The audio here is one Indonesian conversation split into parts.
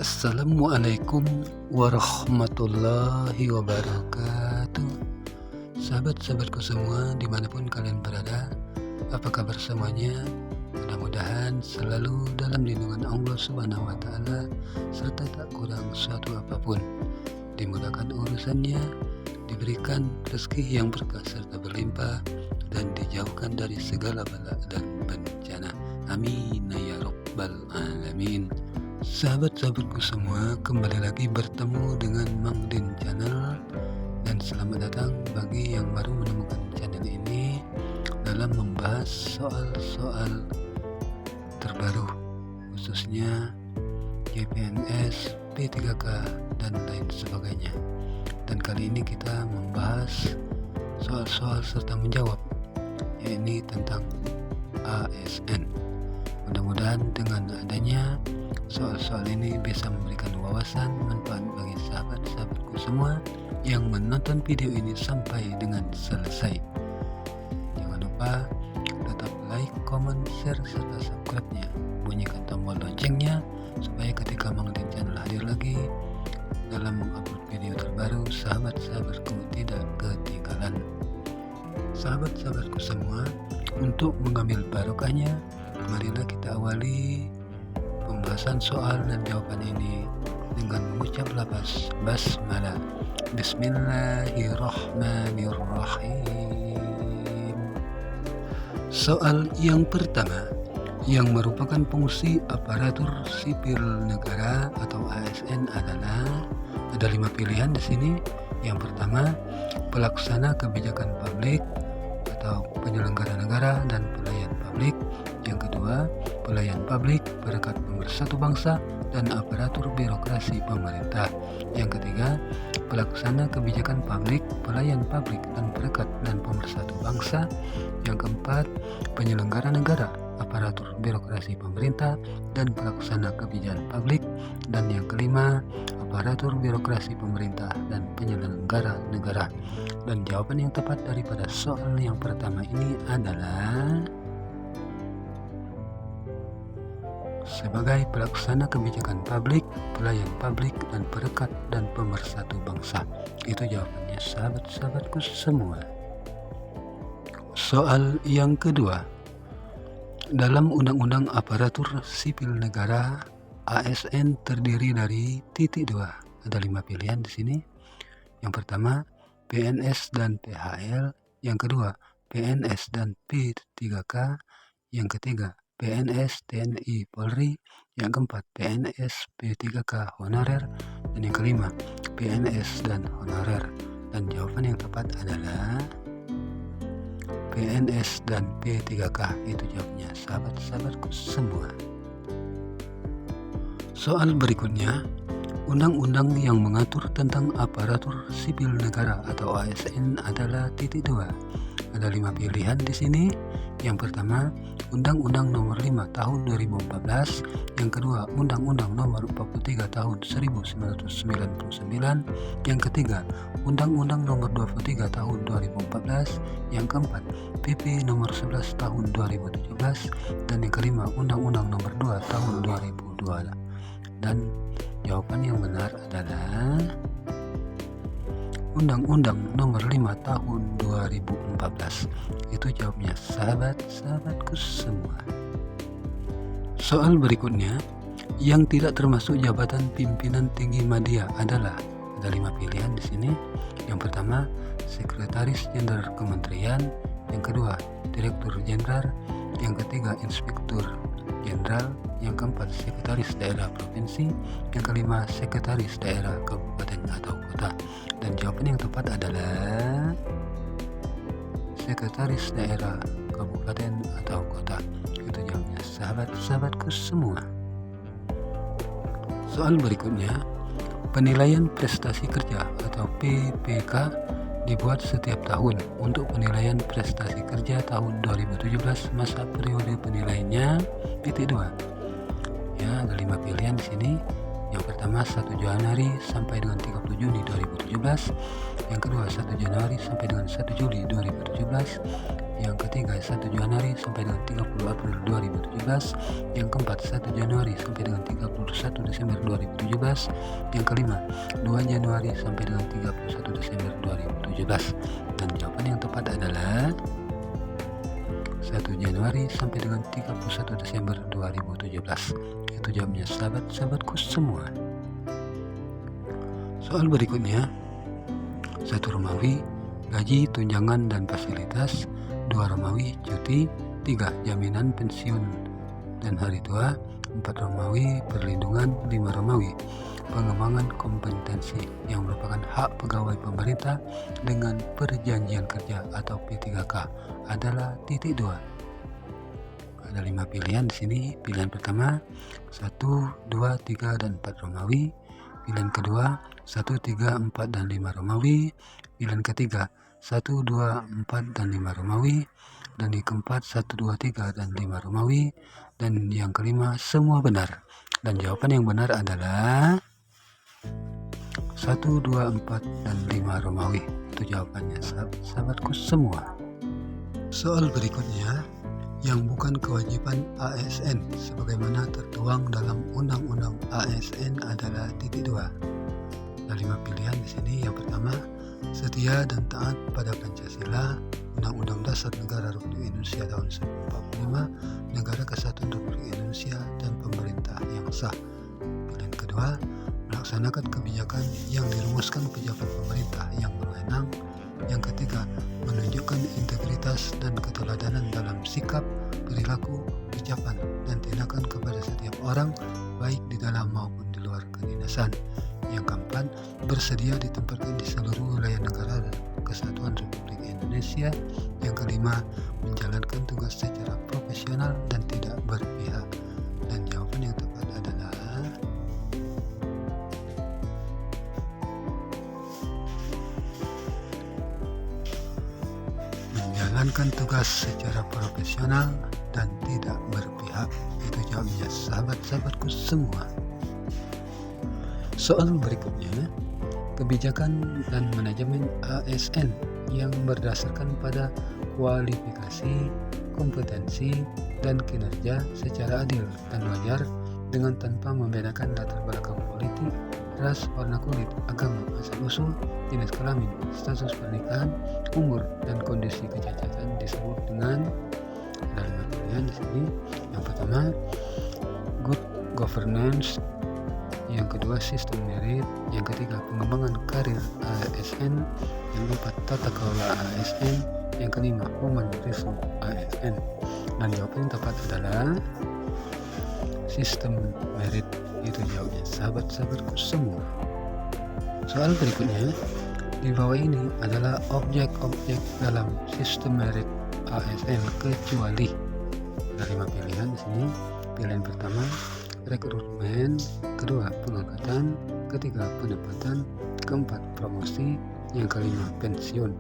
Assalamualaikum warahmatullahi wabarakatuh. Sahabat-sahabatku semua dimanapun kalian berada, apa kabar semuanya? Mudah-mudahan selalu dalam lindungan Allah Subhanahu wa Ta'ala, serta tak kurang suatu apapun, dimudahkan urusannya, diberikan rezeki yang berkah serta berlimpah, dan dijauhkan dari segala bala dan bencana. Amin ya rabbal alamin. Sahabat-sahabatku semua, kembali lagi bertemu dengan Mang Din Channel, dan selamat datang bagi yang baru menemukan channel ini dalam membahas soal-soal terbaru, khususnya CPNS, P3K, dan lain sebagainya. Dan kali ini kita membahas soal-soal serta menjawab, yakni tentang ASN. Mudah-mudahan dengan adanya soal-soal ini bisa memberikan wawasan manfaat bagi sahabat-sahabatku semua yang menonton video ini sampai dengan selesai. Jangan lupa tetap like, comment, share, serta subscribe-nya. Bunyikan tombol loncengnya supaya ketika Mang Din Channel hadir lagi dalam mengupload video terbaru, sahabat-sahabatku tidak ketinggalan. Sahabat-sahabatku semua, untuk mengambil barokahnya, marilah kita awali pembahasan soal dan jawaban ini dengan mengucap lafaz basmalah. Bismillahirrahmanirrahim. Soal yang pertama, yang merupakan fungsi aparatur sipil negara atau ASN adalah, ada 5 pilihan di sini. Yang pertama, pelaksana kebijakan publik atau penyelenggara negara dan pelayan publik. Yang kedua, pelayan publik, perekat pemersatu bangsa, dan aparatur birokrasi pemerintah. Yang ketiga, pelaksana kebijakan publik, pelayan publik, dan perekat dan pemersatu bangsa. Yang keempat, penyelenggara negara, aparatur birokrasi pemerintah, dan pelaksana kebijakan publik. Dan yang kelima, aparatur birokrasi pemerintah dan penyelenggara negara. Dan jawaban yang tepat daripada soal yang pertama ini adalah sebagai pelaksana kebijakan publik, pelayan publik, dan perekat dan pemersatu bangsa. Itu jawabannya, sahabat-sahabatku semua. Soal yang kedua, dalam Undang-Undang Aparatur Sipil Negara, ASN terdiri dari titik 2. Ada 5 pilihan di sini. Yang pertama, PNS dan PHL. Yang kedua, PNS dan P3K. Yang ketiga, PNS TNI Polri. Yang keempat, PNS P3K honorer. Dan yang kelima, PNS dan honorer. Dan jawaban yang tepat adalah PNS dan P3K. Itu jawabnya, sahabat-sahabatku semua. Soal berikutnya, undang-undang yang mengatur tentang aparatur sipil negara atau ASN adalah titik 2. Ada 5 pilihan di sini. Yang pertama, Undang-Undang Nomor 5 Tahun 2014. Yang kedua, Undang-Undang Nomor 43 Tahun 1999. Yang ketiga, Undang-Undang Nomor 23 Tahun 2014. Yang keempat, PP Nomor 11 Tahun 2017. Dan yang kelima, Undang-Undang Nomor 2 Tahun 2002. Dan jawaban yang benar adalah Undang-Undang Nomor 5 Tahun 2014. Itu jawabnya, sahabat-sahabatku semua. Soal berikutnya, yang tidak termasuk jabatan pimpinan tinggi media adalah, ada 5 pilihan di sini. Yang pertama, Sekretaris Jenderal Kementerian. Yang kedua, Direktur Jenderal. Yang ketiga, Inspektur Jenderal. Yang keempat, Sekretaris Daerah Provinsi. Yang kelima, Sekretaris Daerah Kabupaten atau Kota. Dan jawaban yang tepat adalah Sekretaris Daerah Kabupaten atau Kota. Itu jawabnya, sahabat-sahabatku semua. Soal berikutnya, penilaian prestasi kerja atau PPK dibuat setiap tahun. Untuk penilaian prestasi kerja tahun 2017, masa periode penilaiannya titik 2. Ya, ada 5 pilihan di sini. Yang pertama, 1 Januari sampai dengan 30 Juni 2017. Yang kedua, 1 Januari sampai dengan 1 Juli 2017. Yang ketiga 1 Januari sampai dengan 30 April 2017. Yang keempat 1 Januari sampai dengan 31 Desember 2017. Yang kelima 2 Januari sampai dengan 31 Desember 2017. Dan jawaban yang tepat adalah 1 Januari sampai dengan 31 Desember 2017. Itu jawabnya sahabat-sahabatku semua. Soal berikutnya, 1 Romawi, gaji, tunjangan, dan fasilitas. 2 Romawi, cuti. 3 jaminan pensiun dan hari tua. 4 Romawi, perlindungan. 5 Romawi, pengembangan kompetensi yang merupakan hak pegawai pemerintah dengan perjanjian kerja atau P3K adalah titik 2. Ada 5 pilihan di sini. Pilihan pertama 1, 2, 3, dan 4 Romawi. Pilihan kedua 1, 3, 4, dan 5 Romawi. Pilihan ketiga 1, 2, 4, dan 5 Romawi. Dan yang keempat 1, 2, 3, dan 5 Romawi. Dan yang kelima semua benar. Dan jawaban yang benar adalah 1, 2, 4, dan 5 Romawi. Itu jawabannya sahabatku semua. Soal berikutnya, yang bukan kewajiban ASN sebagaimana tertuang dalam Undang-Undang ASN adalah titik 2. Ada 5 pilihan di sini. Yang pertama, setia dan taat pada Pancasila, Undang-Undang Dasar Negara Republik Indonesia tahun 1945, Negara Kesatuan Republik Indonesia, dan pemerintah yang sah. Pilihan kedua, melaksanakan kebijakan yang dirumuskan pejabat pemerintah yang berwenang. Yang ketiga, menunjukkan integritas dan keteladanan dalam sikap, perilaku, ucapan, dan tindakan kepada setiap orang, baik di dalam maupun di luar kedinasan. Yang keempat, bersedia ditempatkan di seluruh wilayah negara Kesatuan Republik Indonesia. Yang kelima, menjalankan tugas secara profesional dan tidak berpihak. Dan jawaban yang tepat adalah menjalankan tugas secara profesional dan tidak berpihak. Itu jawabnya sahabat-sahabatku semua. Soal berikutnya, kebijakan dan manajemen ASN yang berdasarkan pada kualifikasi, kompetensi, dan kinerja secara adil dan wajar dengan tanpa membedakan latar belakang politik, ras, warna kulit, agama, asal-usul, jenis kelamin, status pernikahan, umur, dan kondisi kecacatan disebut dengan, ada 5 pilihan di sini. Yang pertama, good governance. Yang kedua, sistem merit. Yang ketiga, pengembangan karir ASN. Yang keempat, tata kelola ASN. Yang kelima, human resource ASN. Dan jawaban yang tepat adalah sistem merit. Itu jawabnya sahabat-sahabatku semua. Soal berikutnya, di bawah ini adalah objek-objek dalam sistem merit ASN kecuali. Ada 5 pilihan di sini. Pilihan pertama, rekrutmen. Kedua, pengangkatan. Ketiga, penempatan. Keempat, promosi. Yang kelima, pensiun.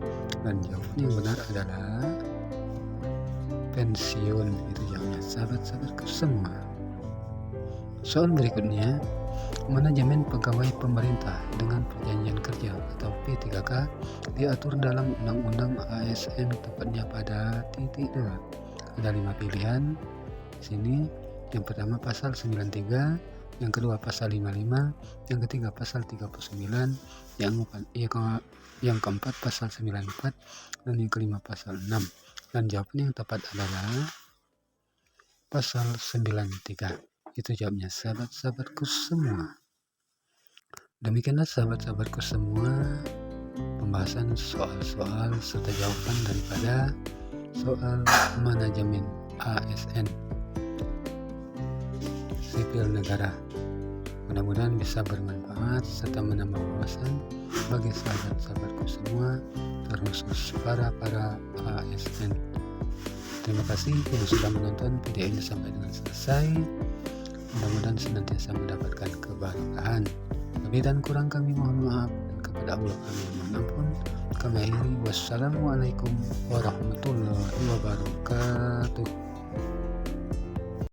Dan jawaban yang benar adalah pensiun. Itu jawabnya sahabat-sahabatku semua. Soal berikutnya, manajemen pegawai pemerintah dengan perjanjian kerja atau P3K diatur dalam Undang-Undang ASN, tepatnya pada titik 2. Ada 5 pilihan di sini. Yang pertama pasal 93, yang kedua pasal 55, yang ketiga pasal 39, yang keempat pasal 94, dan yang kelima pasal 6. Dan jawaban yang tepat adalah pasal 93. Itu jawabnya sahabat-sahabatku semua. Demikianlah sahabat-sahabatku semua pembahasan soal-soal serta jawaban daripada soal manajemen ASN sipil negara. Mudah-mudahan bisa bermanfaat serta menambah wawasan bagi sahabat-sahabatku semua, terkhusus para ASN. Terima kasih yang sudah menonton video ini sampai dengan selesai. Mudah-mudahan senantiasa mendapatkan keberkahan. Lebih dan kurang kami mohon maaf, dan kepada Allah kami mohon ampun. Kami akhiri, wassalamualaikum warahmatullahi wabarakatuh.